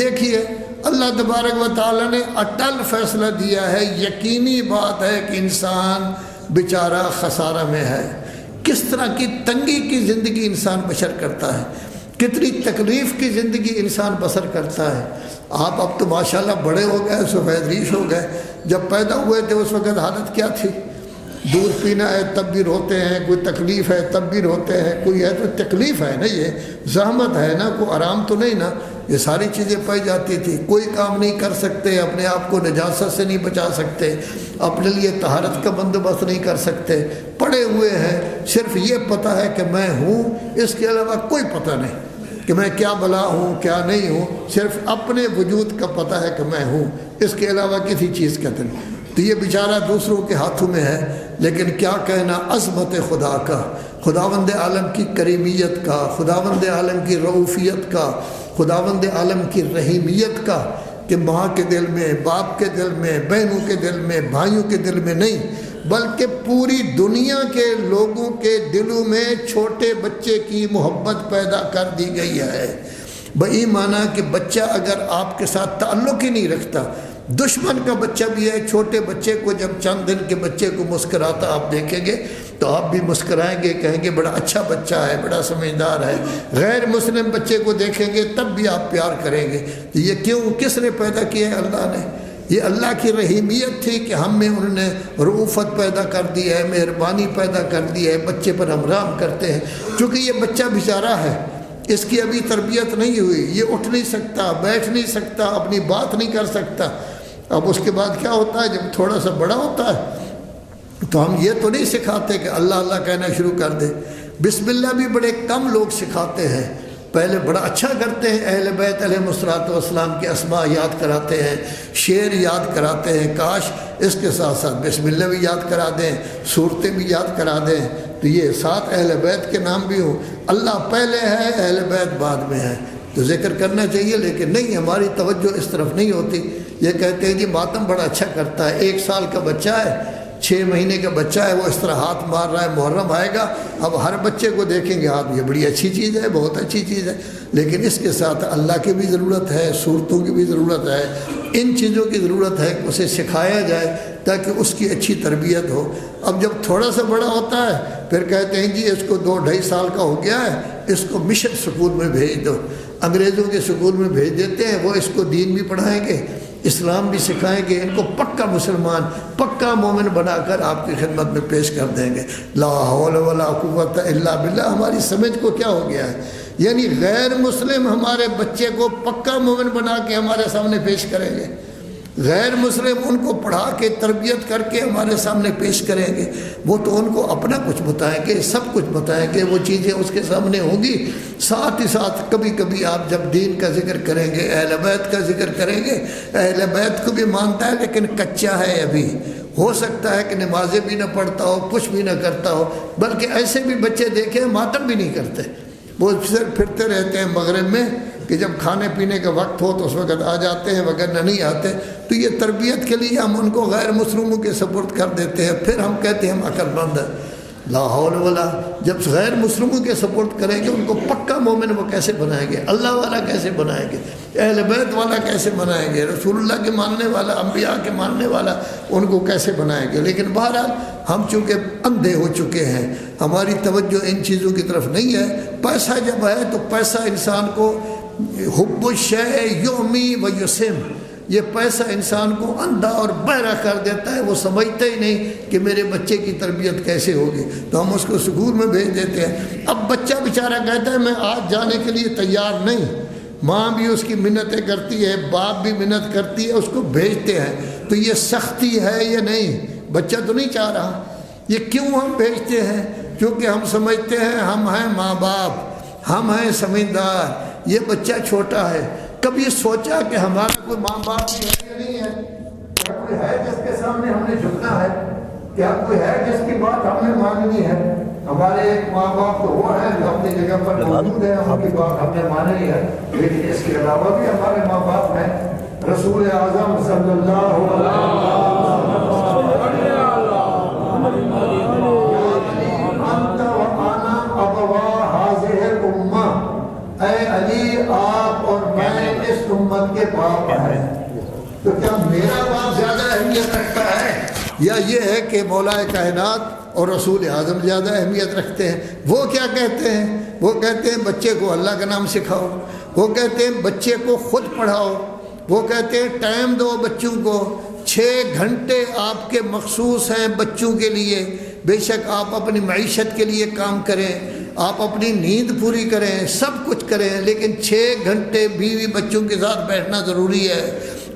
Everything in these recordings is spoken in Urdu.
دیکھیے اللہ تبارک و تعالیٰ نے اٹل فیصلہ دیا ہے، یقینی بات ہے کہ انسان بیچارہ خسارہ میں ہے۔ کس طرح کی تنگی کی زندگی انسان بسر کرتا ہے، کتنی تکلیف کی زندگی انسان بسر کرتا ہے۔ آپ اب تو ماشاءاللہ بڑے ہو گئے، سفید ریش ہو گئے، جب پیدا ہوئے تھے اس وقت حالت کیا تھی؟ دودھ پینا ہے تب بھی روتے ہیں، کوئی تکلیف ہے تب بھی روتے ہیں، کوئی ہے تو تکلیف ہے نا، یہ زحمت ہے نا، کوئی آرام تو نہیں نا، یہ ساری چیزیں پائی جاتی تھی۔ کوئی کام نہیں کر سکتے، اپنے آپ کو نجاست سے نہیں بچا سکتے، اپنے لیے طہارت کا بندوبست نہیں کر سکتے، پڑے ہوئے ہیں، صرف یہ پتہ ہے کہ میں ہوں، اس کے علاوہ کوئی پتہ نہیں کہ میں کیا بلا ہوں کیا نہیں ہوں، صرف اپنے وجود کا پتہ ہے کہ میں ہوں، اس کے علاوہ کسی چیز کا نہیں۔ تو یہ بیچارہ دوسروں کے ہاتھوں میں ہے، لیکن کیا کہنا عظمت خدا کا، خداوند عالم کی کریمیت کا، خداوند عالم کی رؤوفیت کا، خداوند عالم کی رحیمیت کا، کہ ماں کے دل میں، باپ کے دل میں، بہنوں کے دل میں، بھائیوں کے دل میں نہیں، بلکہ پوری دنیا کے لوگوں کے دلوں میں چھوٹے بچے کی محبت پیدا کر دی گئی ہے۔ بئی معنی کہ بچہ اگر آپ کے ساتھ تعلق ہی نہیں رکھتا، دشمن کا بچہ بھی ہے، چھوٹے بچے کو جب چند دن کے بچے کو مسکراتا آپ دیکھیں گے تو آپ بھی مسکرائیں گے، کہیں گے بڑا اچھا بچہ ہے، بڑا سمجھدار ہے۔ غیر مسلم بچے کو دیکھیں گے تب بھی آپ پیار کریں گے۔ یہ کیوں؟ کس نے پیدا کیا ہے؟ اللہ نے۔ یہ اللہ کی رحیمیت تھی کہ ہم میں انہوں نے رؤوفت پیدا کر دی ہے، مہربانی پیدا کر دی ہے، بچے پر ہم رحم کرتے ہیں۔ چونکہ یہ بچہ بیچارہ ہے، اس کی ابھی تربیت نہیں ہوئی، یہ اٹھ نہیں سکتا، بیٹھ نہیں سکتا، اپنی بات نہیں کر سکتا۔ اب اس کے بعد کیا ہوتا ہے؟ جب تھوڑا سا بڑا ہوتا ہے تو ہم یہ تو نہیں سکھاتے کہ اللہ اللہ کہنا شروع کر دے۔ بسم اللہ بھی بڑے کم لوگ سکھاتے ہیں، پہلے بڑا اچھا کرتے ہیں، اہل بیت علیہ الصلوۃ والسلام کے اسماء یاد کراتے ہیں، شعر یاد کراتے ہیں، کاش اس کے ساتھ ساتھ بسم اللہ بھی یاد کرا دیں، صورتیں بھی یاد کرا دیں، تو یہ ساتھ اہل بیت کے نام بھی ہوں۔ اللہ پہلے ہے، اہل بیت بعد میں ہے، تو ذکر کرنا چاہیے، لیکن نہیں، ہماری توجہ اس طرف نہیں ہوتی۔ یہ کہتے ہیں جی ماتم بڑا اچھا کرتا ہے، 1 سال کا بچہ ہے، 6 مہینے کا بچہ ہے، وہ اس طرح ہاتھ مار رہا ہے، محرم آئے گا، اب ہر بچے کو دیکھیں گے آپ، یہ بڑی اچھی چیز ہے، بہت اچھی چیز ہے، لیکن اس کے ساتھ اللہ کی بھی ضرورت ہے، صورتوں کی بھی ضرورت ہے، ان چیزوں کی ضرورت ہے کہ اسے سکھایا جائے تاکہ اس کی اچھی تربیت ہو۔ اب جب تھوڑا سا بڑا ہوتا ہے پھر کہتے ہیں جی اس کو 2-2.5 سال کا ہو گیا ہے، اس کو مشن سکول میں بھیج دو، انگریزوں کے سکول میں بھیج دیتے ہیں، وہ اس کو دین بھی پڑھائیں گے، اسلام بھی سکھائیں گے، ان کو پکا مسلمان، پکا مومن بنا کر آپ کی خدمت میں پیش کر دیں گے۔ لا حول ولا قوت الا باللہ۔ ہماری سمجھ کو کیا ہو گیا ہے؟ یعنی غیر مسلم ہمارے بچے کو پکا مومن بنا کے ہمارے سامنے پیش کریں گے، غیر مسلم ان کو پڑھا کے تربیت کر کے ہمارے سامنے پیش کریں گے، وہ تو ان کو اپنا کچھ بتائیں گے، سب کچھ بتائیں گے، وہ چیزیں اس کے سامنے ہوں گی۔ ساتھ ہی ساتھ کبھی کبھی آپ جب دین کا ذکر کریں گے، اہل بیت کا ذکر کریں گے، اہل بیت کو بھی مانتا ہے لیکن کچا ہے، ابھی ہو سکتا ہے کہ نمازیں بھی نہ پڑھتا ہو، کچھ بھی نہ کرتا ہو، بلکہ ایسے بھی بچے دیکھیں ماتم بھی نہیں کرتے، وہ صرف پھرتے رہتے ہیں مغرب میں کہ جب کھانے پینے کا وقت ہو تو اس وقت آ جاتے ہیں، وغیرہ نہیں آتے۔ تو یہ تربیت کے لیے ہم ان کو غیر مسلموں کے سپرد کر دیتے ہیں، پھر ہم کہتے ہیں ہم عقل مند ہیں۔ لا حول ولا۔ جب غیر مسلموں کے سپورٹ کریں گے ان کو پکا مومن وہ کیسے بنائیں گے؟ اللہ والا کیسے بنائیں گے؟ اہل بیت والا کیسے بنائیں گے؟ رسول اللہ کے ماننے والا، انبیاء کے ماننے والا، ان کو کیسے بنائیں گے؟ لیکن بہرحال ہم چونکہ اندھے ہو چکے ہیں، ہماری توجہ ان چیزوں کی طرف نہیں ہے۔ پیسہ جب ہے تو پیسہ انسان کو حب الشیء یعمی و یسم، یہ پیسہ انسان کو اندھا اور بہرا کر دیتا ہے، وہ سمجھتا ہی نہیں کہ میرے بچے کی تربیت کیسے ہوگی، تو ہم اس کو سکول میں بھیج دیتے ہیں۔ اب بچہ بیچارہ کہتا ہے میں آج جانے کے لیے تیار نہیں، ماں بھی اس کی منتیں کرتی ہے، باپ بھی منت کرتی ہے، اس کو بھیجتے ہیں۔ تو یہ سختی ہے یا نہیں؟ بچہ تو نہیں چاہ رہا۔ یہ کیوں ہم بھیجتے ہیں؟ کیونکہ ہم سمجھتے ہیں ہم ہیں ماں باپ، ہم ہیں سمجھدار، یہ بچہ چھوٹا ہے۔ کبھی سوچا کہ ہمارا کوئی ماں باپ بھی ہے یا نہیں ہے؟ کیا کوئی ہے جس کے سامنے ہم نے جھکنا ہے؟ کیا کوئی ہے جس کی بات ہم نے ماننی ہے؟ ہمارے ایک ماں باپ تو وہ ہیں جو اپنی جگہ پر موجود ہیں، ہم کی بات ہم نے مانی ہے، لیکن اس کے علاوہ بھی ہمارے ماں باپ ہیں۔ رسول اعظم صلی اللہ علیہ وسلم اے علی، آپ اور میں اس امت کے باپ ہیں، تو کیا میرا باپ زیادہ اہمیت رکھتا ہے یا یہ ہے کہ مولا کائنات اور رسول اعظم زیادہ اہمیت رکھتے ہیں؟ وہ کیا کہتے ہیں؟ وہ کہتے ہیں بچے کو اللہ کا نام سکھاؤ، وہ کہتے ہیں بچے کو خود پڑھاؤ، وہ کہتے ہیں ٹائم دو بچوں کو، 6 گھنٹے آپ کے مخصوص ہیں بچوں کے لیے۔ بے شک آپ اپنی معیشت کے لیے کام کریں، آپ اپنی نیند پوری کریں، سب کچھ کریں، لیکن 6 گھنٹے بیوی بچوں کے ساتھ بیٹھنا ضروری ہے۔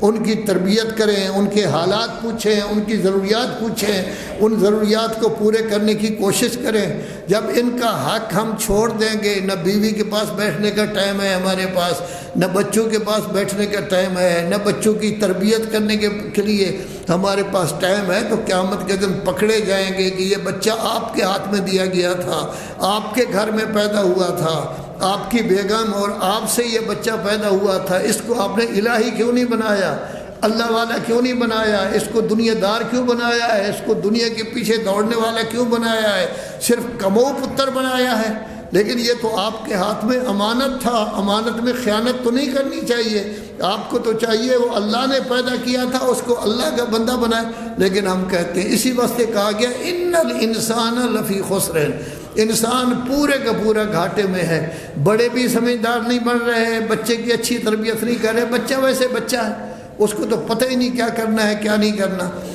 ان کی تربیت کریں، ان کے حالات پوچھیں، ان کی ضروریات پوچھیں، ان ضروریات کو پورے کرنے کی کوشش کریں۔ جب ان کا حق ہم چھوڑ دیں گے، نہ بیوی کے پاس بیٹھنے کا ٹائم ہے ہمارے پاس، نہ بچوں کے پاس بیٹھنے کا ٹائم ہے، نہ بچوں کی تربیت کرنے کے لیے ہمارے پاس ٹائم ہے، تو قیامت کے دن پکڑے جائیں گے کہ یہ بچہ آپ کے ہاتھ میں دیا گیا تھا، آپ کے گھر میں پیدا ہوا تھا، آپ کی بیگم اور آپ سے یہ بچہ پیدا ہوا تھا، اس کو آپ نے الہی کیوں نہیں بنایا، اللہ والا کیوں نہیں بنایا، اس کو دنیا دار کیوں بنایا ہے، اس کو دنیا کے پیچھے دوڑنے والا کیوں بنایا ہے، صرف کمو پتر بنایا ہے؟ لیکن یہ تو آپ کے ہاتھ میں امانت تھا، امانت میں خیانت تو نہیں کرنی چاہیے، آپ کو تو چاہیے وہ اللہ نے پیدا کیا تھا اس کو اللہ کا بندہ بنائے۔ لیکن ہم کہتے ہیں، اسی واسطے کہا گیا ان الانسان لفی خسر، انسان پورے کا پورا گھاٹے میں ہے۔ بڑے بھی سمجھدار نہیں بن رہے ہیں، بچے کی اچھی تربیت نہیں کر رہے، بچہ ویسے بچہ ہے، اس کو تو پتہ ہی نہیں کیا کرنا ہے کیا نہیں کرنا۔